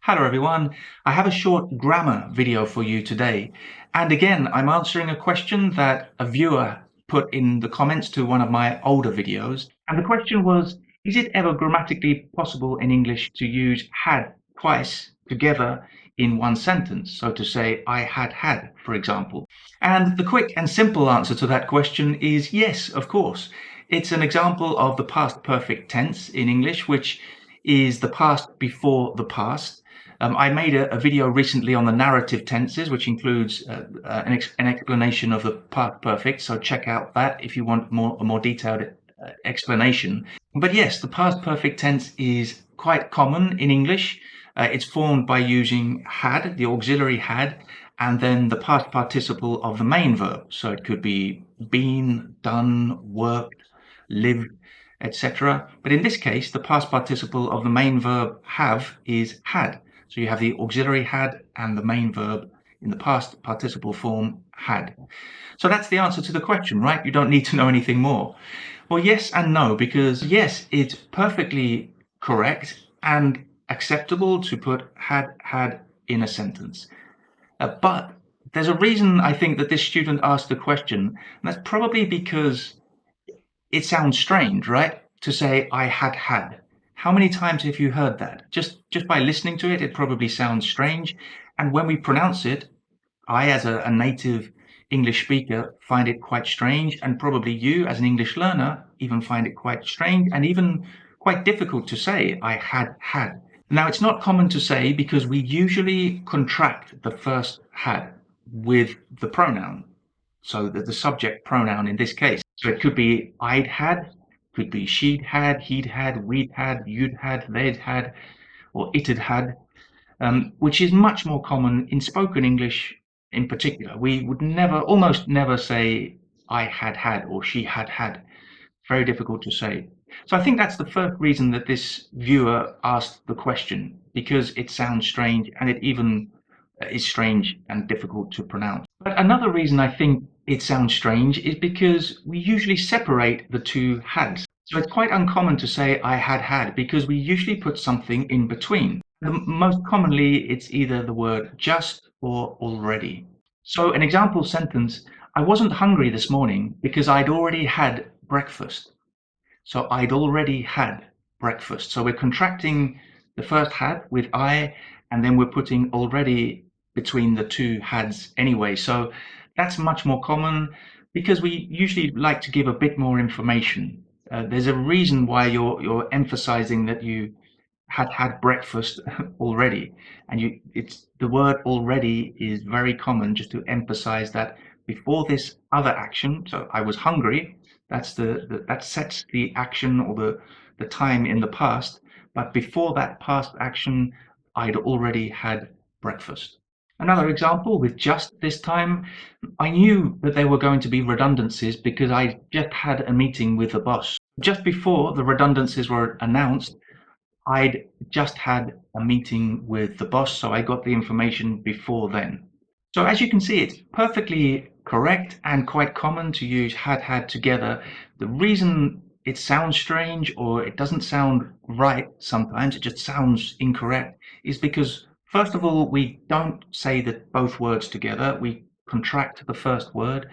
Hello everyone, I have a short grammar video for you today. And again, I'm answering a question that a viewer put in the comments to one of my older videos. And the question was, is it ever grammatically possible in English to use had twice together in one sentence? So to say, I had, for example. And the quick and simple answer to that question is yes, of course. It's an example of the past perfect tense in English, which is the past before the past. I made a video recently on the narrative tenses, which includes an explanation of the past perfect. So check out that if you want a more detailed explanation. But yes, the past perfect tense is quite common in English. It's formed by using had, the auxiliary had, and then the past participle of the main verb. So it could be been, done, worked, lived, etc. But in this case, the past participle of the main verb have is had. So you have the auxiliary had and the main verb in the past participle form had. So that's the answer to the question, right? You don't need to know anything more. Well, yes and no, because yes, it's perfectly correct and acceptable to put had in a sentence. But there's a reason I think that this student asked the question, and that's probably because it sounds strange, right? To say I had. How many times have you heard that? Just by listening to it, it probably sounds strange. And when we pronounce it, I, as a native English speaker, find it quite strange. And probably you, as an English learner, even find it quite strange and even quite difficult to say I had. Now, it's not common to say because we usually contract the first had with the pronoun. So the subject pronoun in this case. So it could be I'd had, could be she'd had, he'd had, we'd had, you'd had, they'd had, or it'd had, which is much more common in spoken English in particular. We would almost never say I had or she had. Very difficult to say. So I think that's the first reason that this viewer asked the question, because it sounds strange and it even is strange and difficult to pronounce. But another reason I think it sounds strange is because we usually separate the two hads. So it's quite uncommon to say I had because we usually put something in between. Most commonly, it's either the word just or already. So an example sentence, I wasn't hungry this morning because I'd already had breakfast. So I'd already had breakfast. So we're contracting the first had with I, and then we're putting already between the two hads anyway. So that's much more common because we usually like to give a bit more information. There's a reason why you're emphasizing that you had breakfast already, and it's the word already is very common just to emphasize that before this other action. So I was hungry. That sets the action or the time in the past. But before that past action, I'd already had breakfast. Another example with just this time, I knew that there were going to be redundancies because I just had a meeting with the boss. Just before the redundancies were announced, I'd just had a meeting with the boss, so I got the information before then. So as you can see, it's perfectly correct and quite common to use had together. The reason it sounds strange or it doesn't sound right sometimes, it just sounds incorrect, is because first of all, we don't say that both words together. We contract the first word,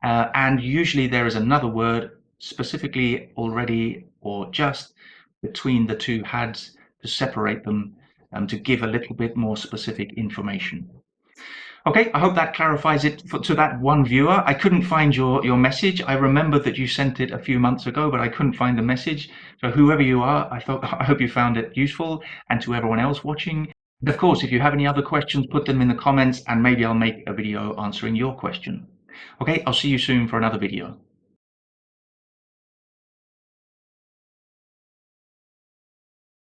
and usually there is another word, specifically already or just, between the two hads to separate them, to give a little bit more specific information. Okay, I hope that clarifies it to that one viewer. I couldn't find your message. I remember that you sent it a few months ago, but I couldn't find the message. So whoever you are, I hope you found it useful, and to everyone else watching. And of course, if you have any other questions, put them in the comments and maybe I'll make a video answering your question. Okay, I'll see you soon for another video.